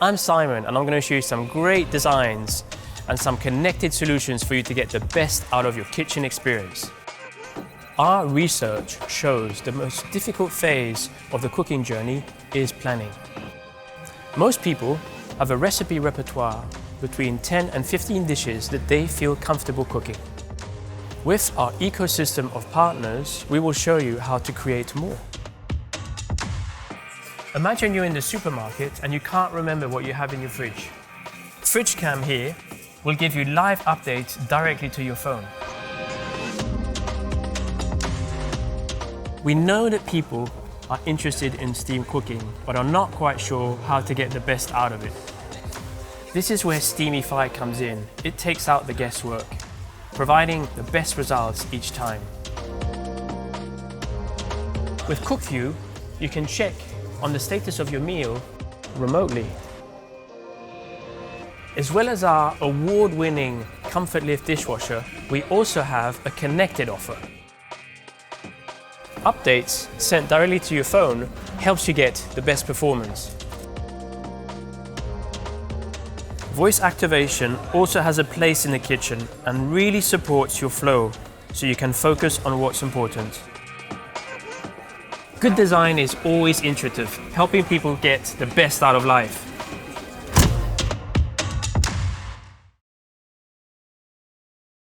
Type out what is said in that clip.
I'm Simon and I'm going to show you some great designs and some connected solutions for you to get the best out of your kitchen experience. Our research shows the most difficult phase of the cooking journey is planning. Most people have a recipe repertoire between 10 and 15 dishes that they feel comfortable cooking. With our ecosystem of partners, we will show you how to create more. Imagine you're in the supermarket and you can't remember what you have in your fridge. FridgeCam here will give you live updates directly to your phone. We know that people are interested in steam cooking, but are not quite sure how to get the best out of it. This is where Steamify comes in. It takes out the guesswork, providing the best results each time. With CookView, you can check on the status of your meal remotely. As well as our award-winning Comfort Lift dishwasher, we also have a connected offer. Updates sent directly to your phone helps you get the best performance. Voice activation also has a place in the kitchen and really supports your flow, so you can focus on what's important. Good design is always iterative, helping people get the best out of life.